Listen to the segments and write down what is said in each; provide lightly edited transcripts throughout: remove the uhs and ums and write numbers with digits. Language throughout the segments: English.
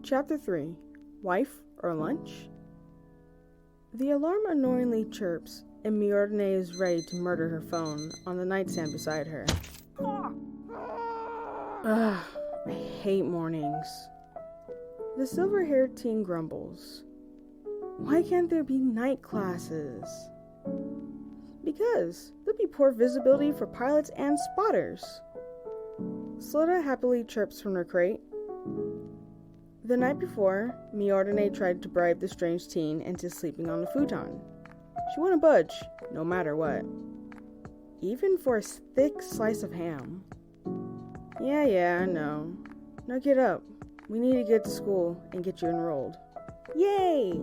Chapter 3 Wife or Lunch? The alarm annoyingly chirps, and Miordine is ready to murder her phone on the nightstand beside her. Ugh, I hate mornings. The silver-haired teen grumbles. Why can't there be night classes? Because there'll be poor visibility for pilots and spotters. Suletta happily chirps from her crate. The night before, Miordine tried to bribe the strange teen into sleeping on the futon. She wouldn't budge, no matter what. Even for a thick slice of ham. Yeah, I know. Now get up. We need to get to school and get you enrolled. Yay!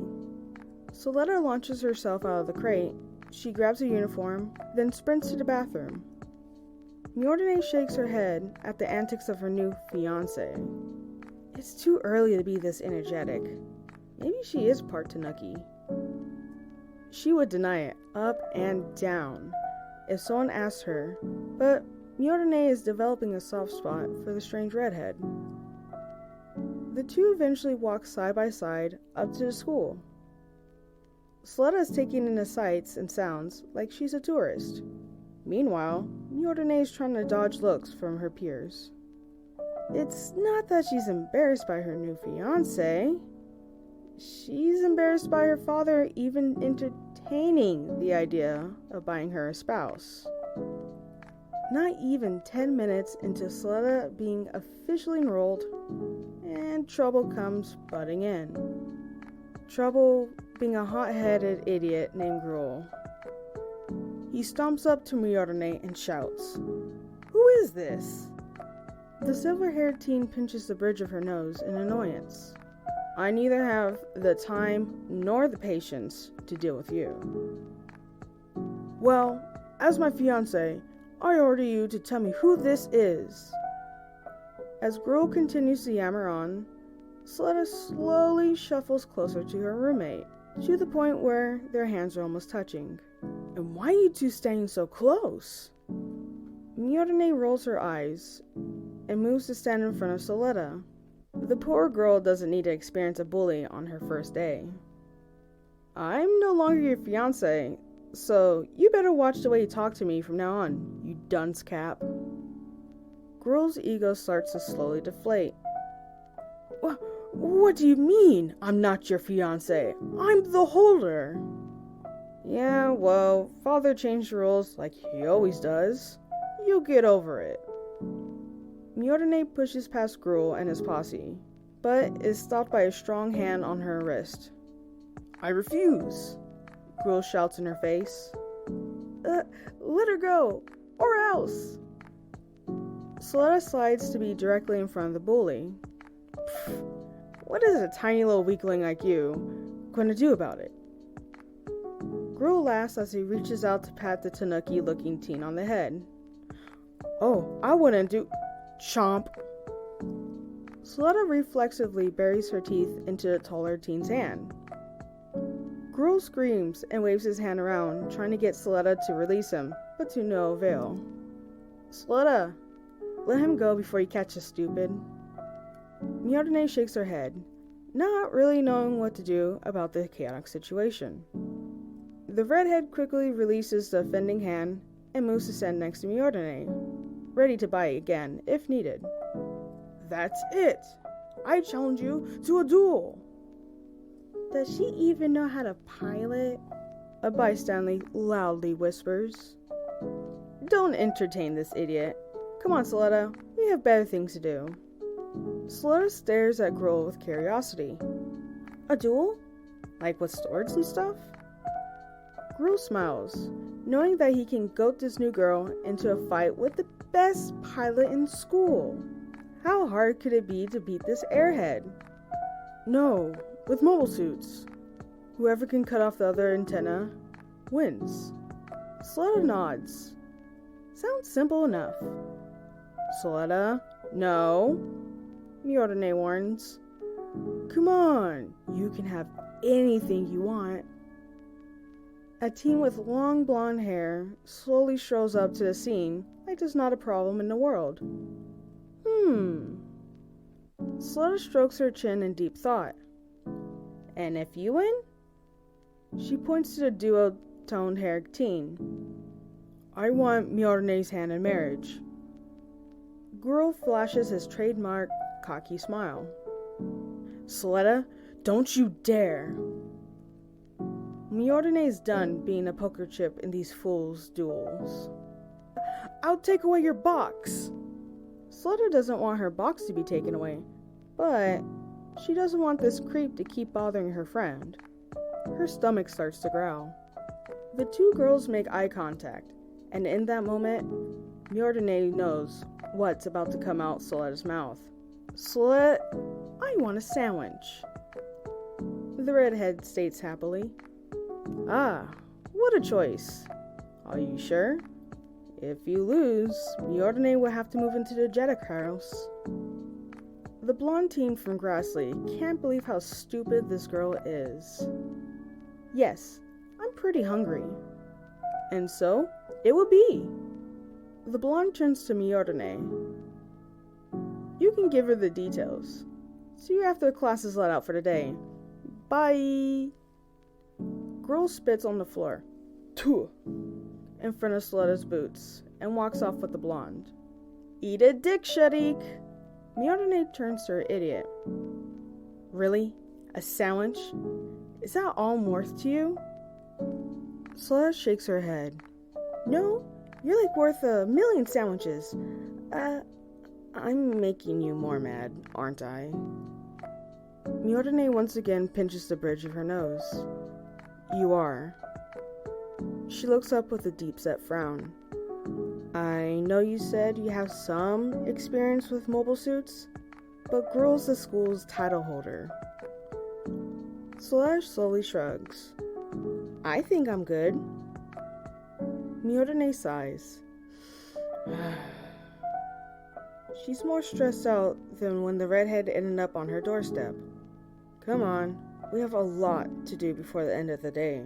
Suletta launches herself out of the crate. She grabs a uniform, then sprints to the bathroom. Miordine shakes her head at the antics of her new fiancé. It's too early to be this energetic. Maybe she is part Tanuki. She would deny it, up and down, if someone asked her, but Miordine is developing a soft spot for the strange redhead. The two eventually walk side by side up to the school. Suletta is taking in the sights and sounds like she's a tourist. Meanwhile, Miordine is trying to dodge looks from her peers. It's not that she's embarrassed by her new fiancé. She's embarrassed by her father even entertaining the idea of buying her a spouse. Not even 10 minutes into Suletta being officially enrolled, and trouble comes butting in. Trouble being a hot-headed idiot named Gruel. He stomps up to Miordine and shouts, "Who is this?" The silver-haired teen pinches the bridge of her nose in annoyance. I neither have the time nor the patience to deal with you. Well, as my fiancé, I order you to tell me who this is. As Gruel continues to yammer on, Suletta slowly shuffles closer to her roommate, to the point where their hands are almost touching. And why are you two staying so close? Miordine rolls her eyes and moves to stand in front of Suletta. The poor girl doesn't need to experience a bully on her first day. I'm no longer your fiancé, so you better watch the way you talk to me from now on, you dunce cap. Gruel's ego starts to slowly deflate. What do you mean, I'm not your fiancé? I'm the holder. Yeah, well, father changed the rules like he always does. You'll get over it. Miordine pushes past Gruel and his posse, but is stopped by a strong hand on her wrist. I refuse, Gruel shouts in her face. Let her go, or else. Suletta slides to be directly in front of the bully. What is a tiny little weakling like you going to do about it? Gruel laughs as he reaches out to pat the Tanuki-looking teen on the head. Oh, I wouldn't do... Chomp. Suletta reflexively buries her teeth into the taller teen's hand. Gruel screams and waves his hand around, trying to get Suletta to release him, but to no avail. Suletta, let him go before he catches stupid. Miordine shakes her head, not really knowing what to do about the chaotic situation. The redhead quickly releases the offending hand and moves to stand next to Miordine, ready to bite again if needed. That's it! I challenge you to a duel! Does she even know how to pilot? A bystander loudly whispers. Don't entertain this idiot. Come on, Suletta, we have better things to do. Suletta stares at Gruel with curiosity. A duel? Like with swords and stuff? Gruel smiles, knowing that he can goad this new girl into a fight with the best pilot in school. How hard could it be to beat this airhead? No, with mobile suits. Whoever can cut off the other antenna wins. Suletta nods. Sounds simple enough. Suletta, no. Miordine warns. Come on, you can have anything you want. A teen with long blonde hair slowly strolls up to the scene like there's not a problem in the world. Suletta strokes her chin in deep thought. And if you win? She points to the duo-toned haired teen. I want Mjolnir's hand in marriage. Gruel flashes his trademark cocky smile. Suletta, don't you dare! Mjolnir's done being a poker chip in these fools' duels. I'll take away your box! Suletta doesn't want her box to be taken away, but she doesn't want this creep to keep bothering her friend. Her stomach starts to growl. The two girls make eye contact, and in that moment, Mjolnir knows what's about to come out Suletta's mouth. Suletta, I want a sandwich. The redhead states happily. Ah, what a choice. Are you sure? If you lose, Mjolnir will have to move into the Jeddah house. The blonde teen from Grassley can't believe how stupid this girl is. Yes, I'm pretty hungry. And so, it will be. The blonde turns to Mjolnir. You can give her the details. See you after class is let out for the day. Bye! Gruel spits on the floor. Tuh! In front of Suletta's boots and walks off with the blonde. Eat a dick, Shadik! Mjolnir turns to her idiot. Really? A sandwich? Is that all worth to you? Suletta shakes her head. No, you're like worth 1,000,000 sandwiches. I'm making you more mad, aren't I? Mjolnir once again pinches the bridge of her nose. You are. She looks up with a deep-set frown. I know you said you have some experience with mobile suits, but Gruel's the school's title holder. Suletta slowly shrugs. I think I'm good. Mjolnir sighs. She's more stressed out than when the redhead ended up on her doorstep. Come on, we have a lot to do before the end of the day.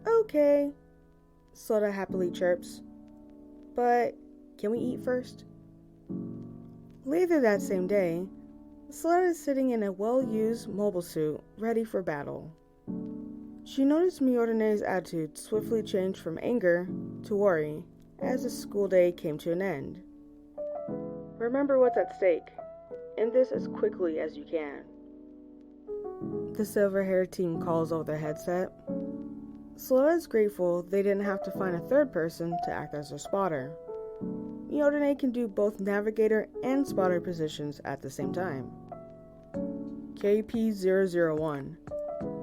Okay, Suletta happily chirps. But can we eat first? Later that same day, Suletta is sitting in a well-used mobile suit, ready for battle. She noticed Mjolnir's attitude swiftly change from anger to worry as the school day came to an end. Remember what's at stake. End this as quickly as you can. The silver-haired teen calls over their headset. Suletta is grateful they didn't have to find a third person to act as their spotter. Mjolnir can do both navigator and spotter positions at the same time. KP-001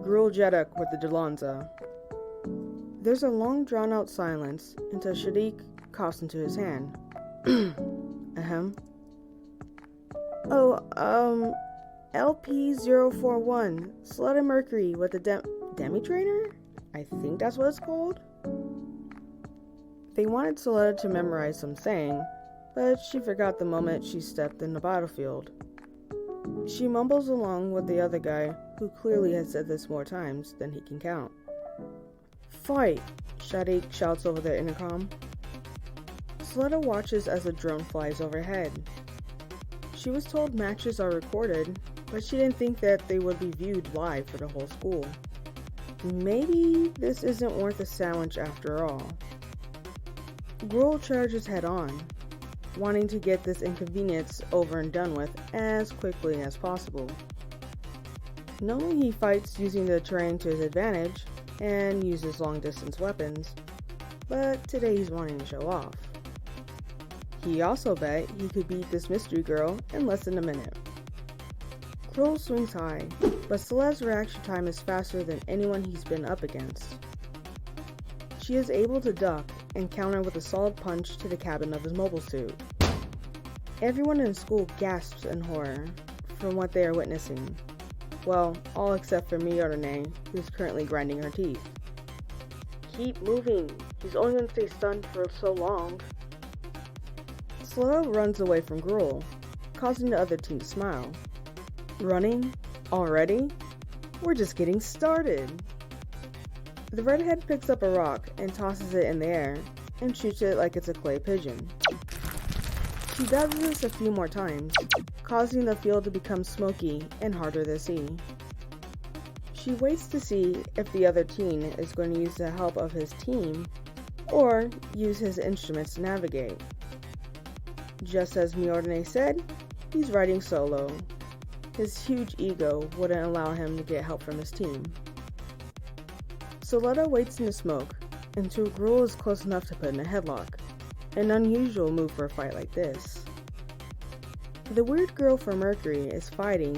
Gruel Jeddah with the Delanza. There's a long drawn-out silence until Shadik coughs into his hand. Ahem. Oh, LP-041 Suletta Mercury with the Demi-Trainer? I think that's what it's called. They wanted Suletta to memorize some saying, but she forgot the moment she stepped in the battlefield. She mumbles along with the other guy, who clearly has said this more times than he can count. Fight! Shadik shouts over the intercom. Suletta watches as a drone flies overhead. She was told matches are recorded, but she didn't think that they would be viewed live for the whole school. Maybe this isn't worth a sandwich after all. Gruel charges head on, wanting to get this inconvenience over and done with as quickly as possible. Knowing he fights using the terrain to his advantage and uses long-distance weapons, but today he's wanting to show off. He also bet he could beat this mystery girl in less than a minute. Gruel swings high, but Suletta's reaction time is faster than anyone he's been up against. She is able to duck and counter with a solid punch to the cabin of his mobile suit. Everyone in school gasps in horror from what they are witnessing. Well, all except for Mjolnir, who's currently grinding her teeth. Keep moving. He's only going to stay stunned for so long. Suletta runs away from Gruel, causing the other team to smile. Running? Already? We're just getting started. The redhead picks up a rock and tosses it in the air and shoots it like it's a clay pigeon. She does this a few more times, causing the field to become smoky and harder to see. She waits to see if the other teen is going to use the help of his team or use his instruments to navigate. Just as Miordine said, he's riding solo. His huge ego wouldn't allow him to get help from his team. Suletta waits in the smoke until Gruel is close enough to put in a headlock, an unusual move for a fight like this. The weird girl from Mercury is fighting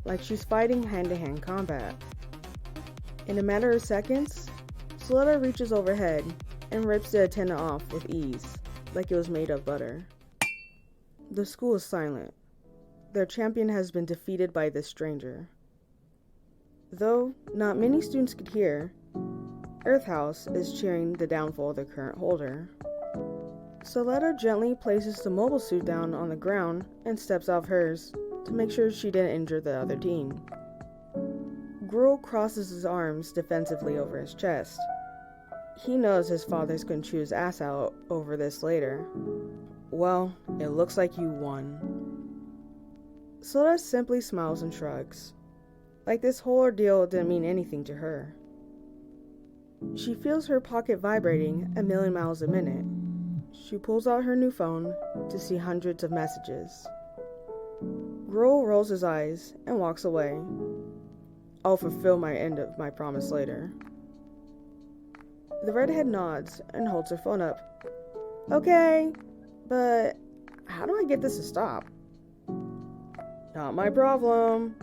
like she's fighting hand-to-hand combat. In a matter of seconds, Suletta reaches overhead and rips the attendant off with ease, like it was made of butter. The school is silent. Their champion has been defeated by this stranger. Though not many students could hear, Earth House is cheering the downfall of the current holder. Suletta gently places the mobile suit down on the ground and steps off hers to make sure she didn't injure the other teen. Gruel crosses his arms defensively over his chest. He knows his father's gonna chew his ass out over this later. Well, it looks like you won. Suletta simply smiles and shrugs, like this whole ordeal didn't mean anything to her. She feels her pocket vibrating a million miles a minute. She pulls out her new phone to see hundreds of messages. Gruel rolls his eyes and walks away. I'll fulfill my end of my promise later. The redhead nods and holds her phone up. Okay, but how do I get this to stop? Not my problem.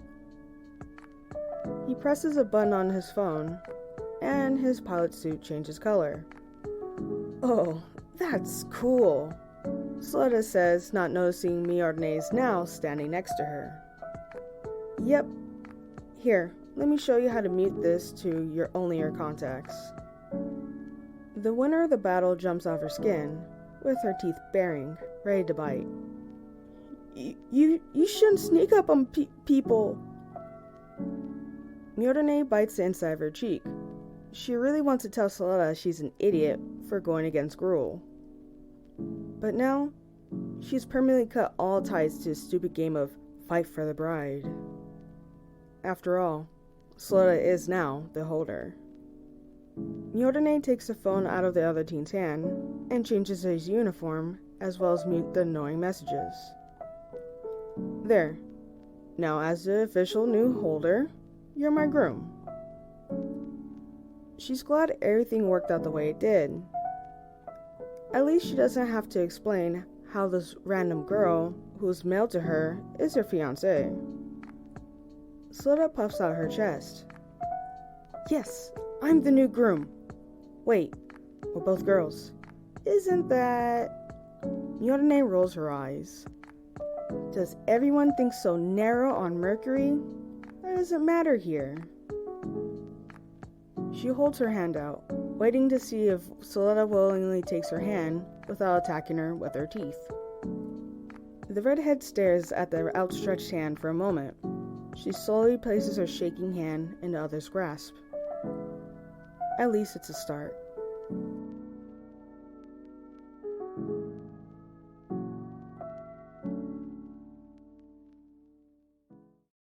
He presses a button on his phone, and his pilot suit changes color. Oh, that's cool, Suletta says, not noticing Miordine is now standing next to her. Yep. Here, let me show you how to mute this to only your contacts. The winner of the battle jumps off her skin, with her teeth baring, ready to bite. You shouldn't sneak up on people. Miordine bites the inside of her cheek. She really wants to tell Suletta she's an idiot for going against Gruel. But now, she's permanently cut all ties to a stupid game of fight for the bride. After all, Suletta is now the holder. Miordine takes the phone out of the other teen's hand and changes his uniform, as well as mute the annoying messages. There. Now, as the official new holder, you're my groom. She's glad everything worked out the way it did. At least she doesn't have to explain how this random girl who's mailed to her is her fiancé. Suletta puffs out her chest. Yes, I'm the new groom. Wait, we're both girls. Isn't that... Miordine rolls her eyes. Does everyone think so narrow on Mercury? That doesn't matter here. She holds her hand out, waiting to see if Suletta willingly takes her hand without attacking her with her teeth. The redhead stares at the outstretched hand for a moment. She slowly places her shaking hand in the other's grasp. At least it's a start.